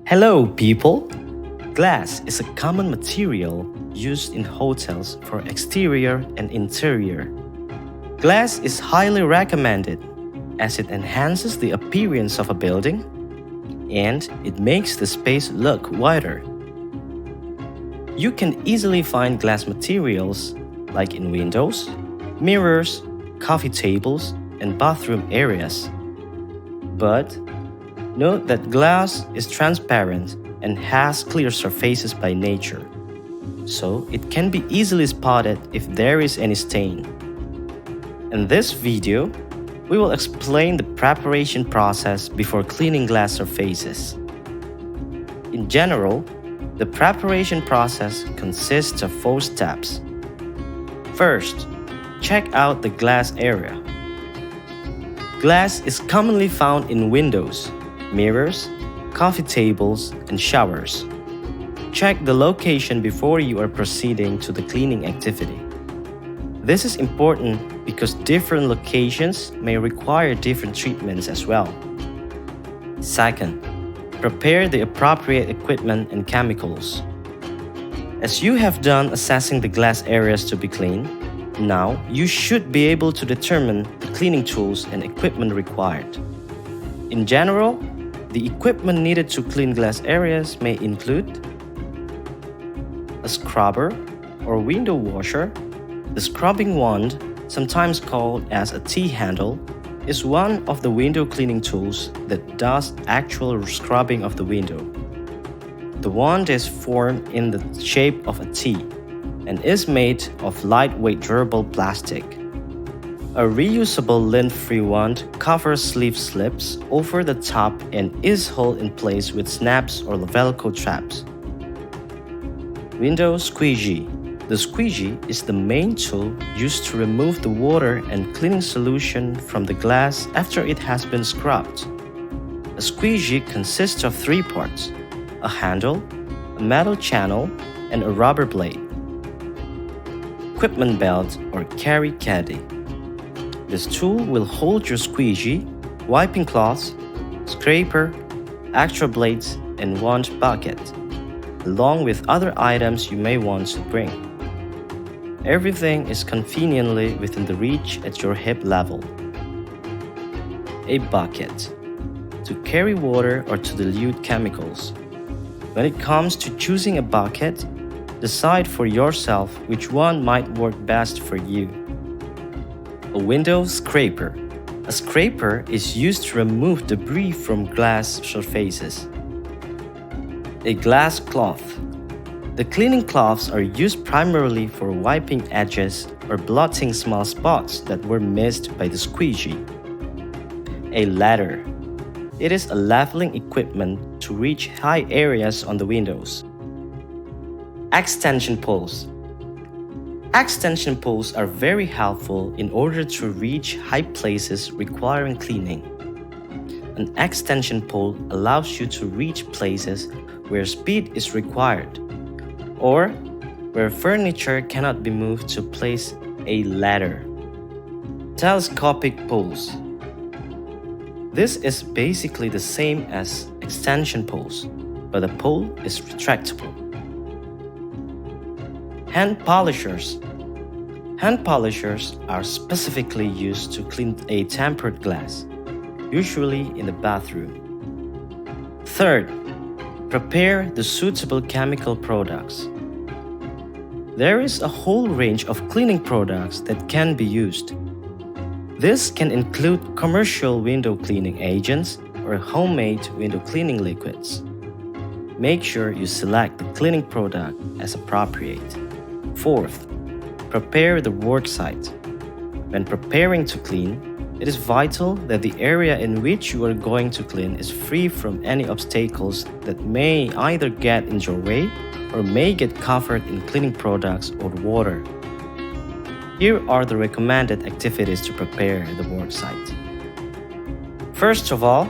Hello, people! Glass is a common material used in hotels for exterior and interior. Glass is highly recommended as it enhances the appearance of a building and it makes the space look wider. You can easily find glass materials like in windows, mirrors, coffee tables, and bathroom areas. But note that glass is transparent and has clear surfaces by nature, so it can be easily spotted if there is any stain. In this video, we will explain the preparation process before cleaning glass surfaces. In general, the preparation process consists of 4 steps. First, check out the glass area. Glass is commonly found in windows, mirrors, coffee tables, and showers. Check the location before you are proceeding to the cleaning activity. This is important because different locations may require different treatments as well. Second, prepare the appropriate equipment and chemicals. As you have done assessing the glass areas to be cleaned, now you should be able to determine the cleaning tools and equipment required. In general, the equipment needed to clean glass areas may include a scrubber or window washer. The scrubbing wand, sometimes called as a T-handle, is one of the window cleaning tools that does actual scrubbing of the window. The wand is formed in the shape of a T and is made of lightweight durable plastic. A reusable lint-free wand covers sleeve slips over the top and is held in place with snaps or Velcro traps. Window squeegee. The squeegee is the main tool used to remove the water and cleaning solution from the glass after it has been scrubbed. A squeegee consists of 3 parts: a handle, a metal channel, and a rubber blade. Equipment belt or carry caddy. This tool will hold your squeegee, wiping cloths, scraper, extra blades, and wand bucket, along with other items you may want to bring. Everything is conveniently within the reach at your hip level. A bucket, to carry water or to dilute chemicals. When it comes to choosing a bucket, decide for yourself which one might work best for you. A window scraper. A scraper is used to remove debris from glass surfaces. A glass cloth. The cleaning cloths are used primarily for wiping edges or blotting small spots that were missed by the squeegee. A ladder. It is a leveling equipment to reach high areas on the windows. Extension poles. Extension poles are very helpful in order to reach high places requiring cleaning. An extension pole allows you to reach places where speed is required, or where furniture cannot be moved to place a ladder. Telescopic poles. This is basically the same as extension poles, but the pole is retractable. Hand polishers. Hand polishers are specifically used to clean a tempered glass, usually in the bathroom. Third, prepare the suitable chemical products. There is a whole range of cleaning products that can be used. This can include commercial window cleaning agents or homemade window cleaning liquids. Make sure you select the cleaning product as appropriate. Fourth, prepare the work site. When preparing to clean, it is vital that the area in which you are going to clean is free from any obstacles that may either get in your way or may get covered in cleaning products or water. Here are the recommended activities to prepare the work site. First of all,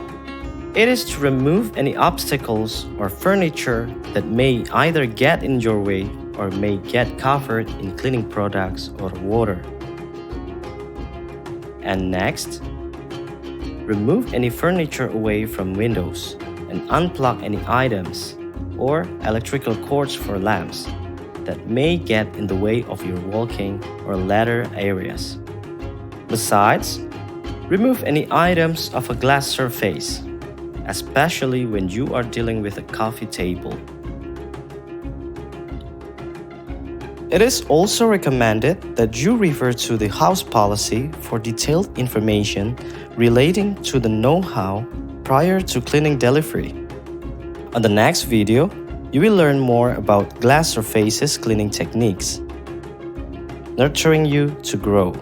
it is to remove any obstacles or furniture that may either get in your way or may get covered in cleaning products or water. And next, remove any furniture away from windows and unplug any items or electrical cords for lamps that may get in the way of your walking or ladder areas. Besides, remove any items of a glass surface, especially when you are dealing with a coffee table. It is also recommended that you refer to the house policy for detailed information relating to the know-how prior to cleaning delivery. On the next video, you will learn more about glass surfaces cleaning techniques, nurturing you to grow.